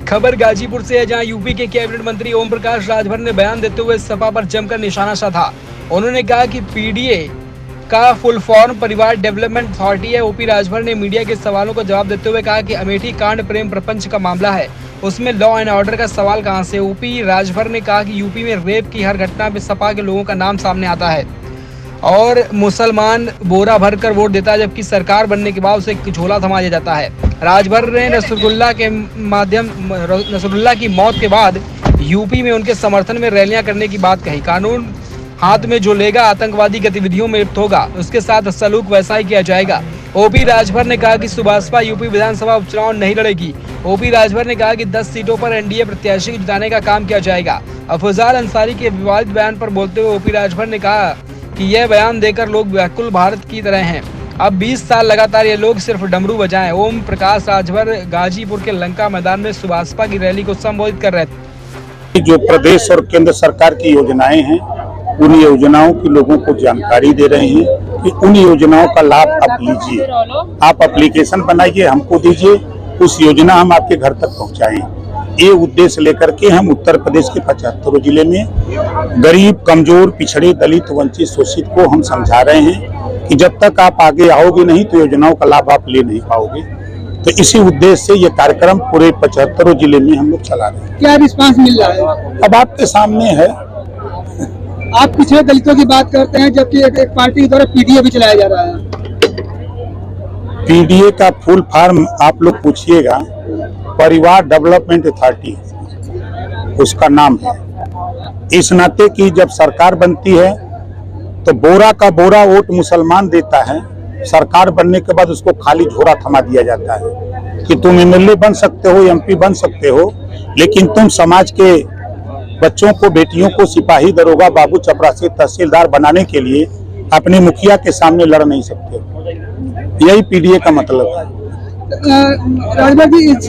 खबर गाजीपुर से है, जहां यूपी के कैबिनेट मंत्री ओम प्रकाश राजभर ने बयान देते हुए सपा पर जमकर निशाना साधा। उन्होंने कहा कि पीडीए का फुल फॉर्म परिवार डेवलपमेंट अथॉरिटी है। ओपी राजभर ने मीडिया के सवालों को जवाब देते हुए कहा कि अमेठी कांड प्रेम प्रपंच का मामला है, उसमें लॉ एंड ऑर्डर का सवाल कहां से। ओपी राजभर ने कहा कि यूपी में रेप की हर घटना में सपा के लोगों का नाम सामने आता है और मुसलमान बोरा भर कर वोट देता है, जबकि सरकार बनने के बाद उसे झोला थमा दिया जाता है। राजभर ने नसरुल्लाह की मौत के बाद यूपी में उनके समर्थन में रैलियां करने की बात कही। कानून हाथ में जो लेगा आतंकवादी गतिविधियों में लिप्त होगा, उसके साथ सलूक वैसा ही किया जाएगा। ओपी राजभर ने कहा कि सुभाषपा यूपी विधानसभा उपचुनाव नहीं लड़ेगी। ओपी राजभर ने कहा कि 10 सीटों पर एनडीए प्रत्याशी को जिताने का काम किया जाएगा। अफजाल अंसारी के विवादित बयान पर बोलते हुए ओपी राजभर ने कहा कि यह बयान देकर लोग व्याकुल भारत की तरह हैं। अब 20 साल लगातार ये लोग सिर्फ डमरू बजाएं। ओम प्रकाश राजभर गाजीपुर के लंका मैदान में सुभाषपा की रैली को संबोधित कर रहे थे। जो प्रदेश और केंद्र सरकार की योजनाएं हैं, उन योजनाओं की लोगों को जानकारी दे रहे हैं कि उन योजनाओं का लाभ आप लीजिए। आप एप्लीकेशन बनाइए, हमको दीजिए, उस योजना हम आपके घर तक पहुंचाएं। ये उद्देश्य लेकर के हम उत्तर प्रदेश के 75 जिले में गरीब, कमजोर, पिछड़े, दलित, वंचित, शोषित को हम समझा रहे हैं कि जब तक आप आगे आओगे नहीं तो योजनाओं का लाभ आप ले नहीं पाओगे। तो इसी उद्देश्य से ये कार्यक्रम पूरे 75 जिले में हम लोग चला रहे हैं। क्या रिस्पांस मिल रहा है? अब आपके सामने है। आप पिछड़े दलितों की बात करते हैं, जबकि एक पार्टी के द्वारा पीडीए भी चलाया जा रहा है। पीडीए का फुल फॉर्म आप लोग पूछिएगा, परिवार डेवलपमेंट अथॉरिटी उसका नाम है। इस नाते की जब सरकार बनती है तो बोरा का बोरा वोट मुसलमान देता है, सरकार बनने के बाद उसको खाली झोरा थमा दिया जाता है कि तुम एमएलए बन सकते हो, एमपी बन सकते हो, लेकिन तुम समाज के बच्चों को, बेटियों को सिपाही, दरोगा, बाबू, चपरासी, तहसीलदार बनाने के लिए अपने मुखिया के सामने लड़ नहीं सकते। यही पीडीए का मतलब है। राजभर जी, इस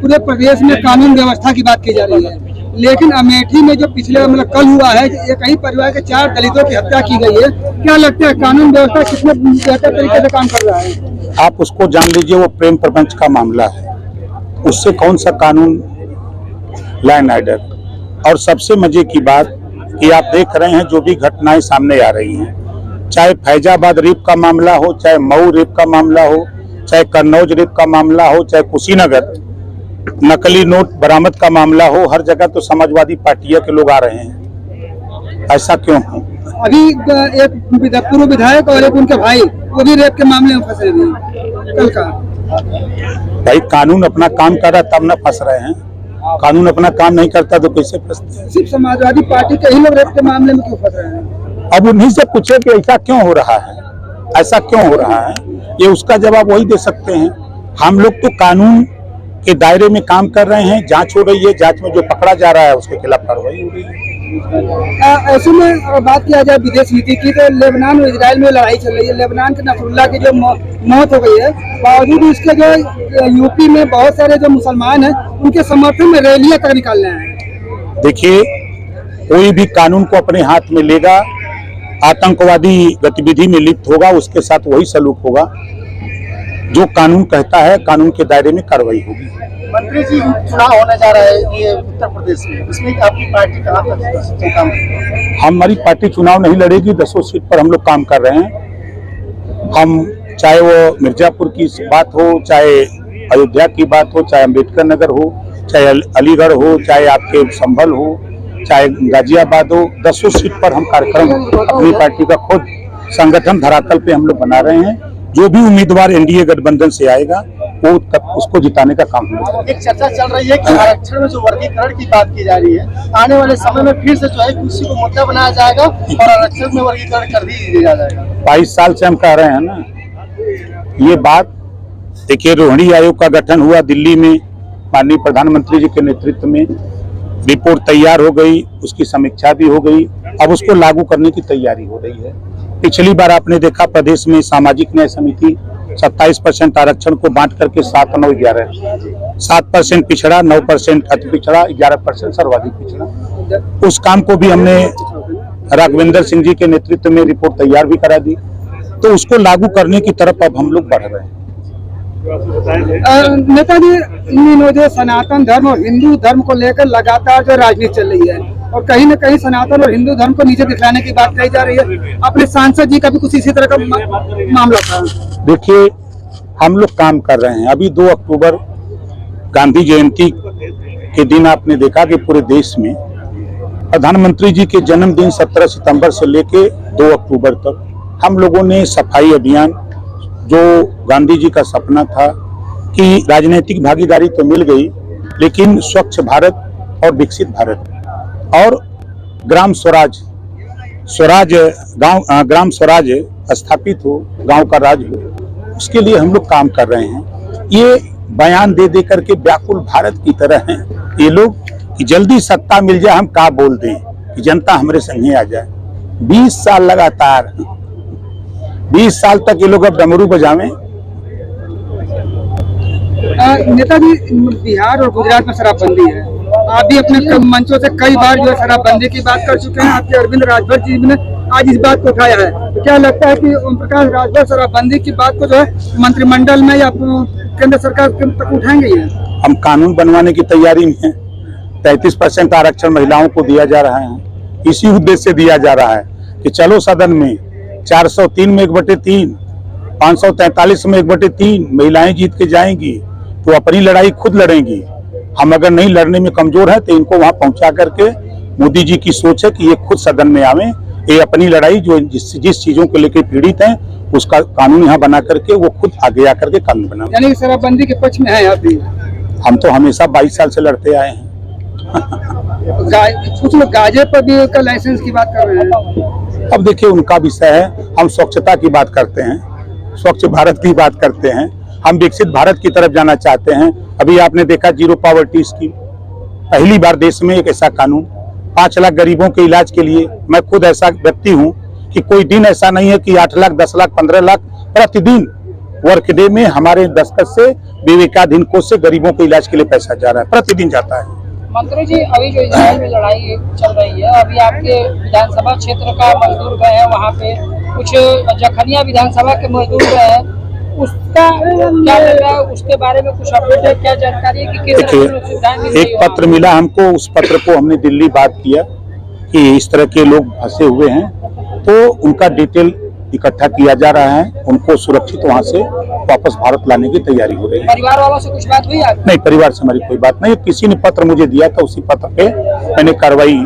पूरे प्रदेश में कानून व्यवस्था की बात की जा रही है, लेकिन अमेठी में जो पिछले कल हुआ है, एक ही परिवार के 4 दलितों की हत्या की गई है। क्या लगता है कानून व्यवस्था कितने बेहतर तरीके से काम कर रहा है? आप उसको जान लीजिए, वो प्रेम प्रपंच का मामला है, उससे कौन सा कानून लॉ एंड ऑर्डर। और सबसे मजे की बात कि आप देख रहे हैं जो भी घटनाएं सामने आ रही हैं, चाहे फैजाबाद रेप का मामला हो, चाहे मऊ रेप का मामला हो, चाहे कन्नौज रेप का मामला हो, चाहे कुशीनगर नकली नोट बरामद का मामला हो, हर जगह तो समाजवादी पार्टियां के लोग आ रहे हैं। ऐसा क्यों है? अभी एक पूर्व विधायक और एक उनके भाई वो भी रेप के मामले में फंसे हुए कल का। भाई कानून अपना काम कर रहा तब न फंस रहे हैं, कानून अपना काम नहीं करता तो कैसे फंसते हैं? सिर्फ समाजवादी पार्टी के ही लोग रेप के मामले में क्यों फंस रहे हैं? अब उन्हीं से पूछे कि ऐसा क्यों हो रहा है, ऐसा क्यों हो रहा है, ये उसका जवाब वही दे सकते हैं। हम लोग तो कानून के दायरे में काम कर रहे हैं, जांच हो रही है, जांच में जो पकड़ा जा रहा है उसके खिलाफ कार्रवाई हो रही है। ऐसे में बात किया जाए विदेश नीति की, तो लेबनान और इजराइल में लड़ाई चल रही है। लेबनान के नसरुल्लाह की जो मौत हो गई है, बावजूद इसके जो यूपी में बहुत सारे जो मुसलमान हैं उनके समर्थन में रैलियां तक निकाल रहे हैं। देखिए, कोई भी कानून को अपने हाथ में लेगा, आतंकवादी गतिविधि में लिप्त होगा, उसके साथ वही सलूक होगा। जो कानून कहता है, कानून के दायरे में कार्रवाई होगी। मंत्री जी, चुनाव होने जा रहा है ये उत्तर प्रदेश में, इसमें आपकी पार्टी कहाँ तक काम करेगी? हमारी पार्टी चुनाव नहीं लड़ेगी, 10 सीट पर हम लोग काम कर रहे हैं। हम चाहे वो मिर्जापुर की बात हो, चाहे अयोध्या की बात हो, चाहे अम्बेडकर नगर हो, चाहे अलीगढ़ हो, चाहे आपके संभल हो, चाहे गाजियाबाद हो, 10 सीट पर हम कार्यक्रम अपनी पार्टी का खुद संगठन धरातल पे हम लोग बना रहे हैं। जो भी उम्मीदवार एनडीए गठबंधन से आएगा वो उसको जिताने का काम होगा। एक चर्चा चल रही है कि आरक्षण में जो वर्गीकरण की बात की जा रही है, आने वाले समय में फिर से जो है कृषि को मुद्दा बनाया जाएगा और आरक्षण में वर्गीकरण कर दिया जाएगा। 22 साल से हम कह रहे हैं ना ये बात। देखिए, रोहिणी आयोग का गठन हुआ दिल्ली में, माननीय प्रधानमंत्री जी के नेतृत्व में, रिपोर्ट तैयार हो गई, उसकी समीक्षा भी हो गई, अब उसको लागू करने की तैयारी हो रही है। पिछली बार आपने देखा प्रदेश में सामाजिक न्याय समिति 27% आरक्षण को बांट करके 7, 9, 11, 7% पिछड़ा, 9% अति पिछड़ा, 11% सर्वाधिक पिछड़ा। उस काम को भी हमने राघवेंद्र सिंह जी के नेतृत्व में रिपोर्ट तैयार भी करा दी, तो उसको लागू करने की तरफ अब हम लोग बढ़ रहे हैं। नेताजी, इन दिनों जो सनातन धर्म और हिंदू धर्म को लेकर लगातार जो राजनीति चल रही है और कहीं न कहीं सनातन और हिंदू धर्म को नीचे दिखाने की बात कही जा रही है, अपने सांसद जी का भी कुछ इसी तरह का मामला था। देखिए, हम लोग काम कर रहे हैं। अभी 2 अक्टूबर गांधी जयंती के दिन आपने देखा कि पूरे देश में प्रधानमंत्री जी के जन्मदिन 17 सितंबर से लेके 2 अक्टूबर तक हम लोगों ने सफाई अभियान, जो गांधी जी का सपना था कि राजनीतिक भागीदारी तो मिल गई, लेकिन स्वच्छ भारत और विकसित भारत और ग्राम स्वराज ग्राम स्वराज स्थापित हो, गांव का राज हो, उसके लिए हम लोग काम कर रहे हैं। ये बयान दे दे करके व्याकुल भारत की तरह हैं ये लोग कि जल्दी सत्ता मिल जाए, हम क्या बोल दें कि जनता हमारे संगे आ जाए। 20 साल लगातार, 20 साल तक ये लोग अब डमरू बजावें। नेताजी, बिहार और गुजरात में शराबबंदी है, आप भी अपने मंचों से कई बार जो है शराबबंदी की बात कर चुके हैं। आपके अरविंद राजभर जी ने आज इस बात को उठाया है, तो क्या लगता है कि ओम प्रकाश राजभर शराबबंदी की बात को जो है मंत्रिमंडल में या केंद्र सरकार तक उठाएंगे? हम कानून बनवाने की तैयारी में हैं। 33% आरक्षण महिलाओं को दिया जा रहा है, इसी उद्देश्य से दिया जा रहा है कि चलो सदन में 403 में 1/3, 543 में 1/3 महिलाएं जीत के जाएंगी तो अपनी लड़ाई खुद लड़ेंगी। हम अगर नहीं लड़ने में कमजोर हैं तो इनको वहां पहुंचा करके, मोदी जी की सोच है कि ये खुद सदन में आवे, ये अपनी लड़ाई जो जिस चीजों को लेकर पीड़ित हैं उसका कानून यहाँ बना करके वो खुद आगे आकर के कानून बना। यानी शराबबंदी के पक्ष में है आप भी? हम तो हमेशा 22 साल से लड़ते आए हैं। कुछ लोग गांजे पर भी का लाइसेंस की बात कर रहे हैं। अब देखिए, उनका विषय है। हम स्वच्छता की बात करते हैं, स्वच्छ भारत की बात करते हैं, हम विकसित भारत की तरफ जाना चाहते हैं। अभी आपने देखा जीरो पॉवर्टी स्कीम, पहली बार देश में एक ऐसा कानून 5 लाख गरीबों के इलाज के लिए। मैं खुद ऐसा व्यक्ति हूं कि कोई दिन ऐसा नहीं है कि 8 लाख, 10 लाख, 15 लाख प्रतिदिन वर्क डे में हमारे दस्तक से विवेकाधीन कोष से गरीबों के इलाज के लिए पैसा जा रहा है, प्रतिदिन जाता है। मंत्री जी, अभी जो इजराइल में लड़ाई चल रही है, अभी आपके विधानसभा क्षेत्र का मजदूर गए हैं वहाँ पे, कुछ जखनिया विधानसभा के मजदूर गए हैं, उसका क्या लग रहा है? उसके बारे में कुछ अपडेट है, क्या जानकारी है कि किस तरह की सुविधाएं मिल रही है? एक पत्र मिला हमको, उस पत्र को हमने दिल्ली बात किया कि इस तरह के लोग फंसे हुए हैं, तो उनका डिटेल इकट्ठा किया जा रहा है, उनको सुरक्षित वहां से वापस भारत लाने की तैयारी हो रही है। परिवार वालों से कुछ बात हुई आपकी? नहीं, परिवार से हमारी कोई बात नहीं। किसी ने पत्र मुझे दिया था, उसी पत्र पे मैंने कार्रवाई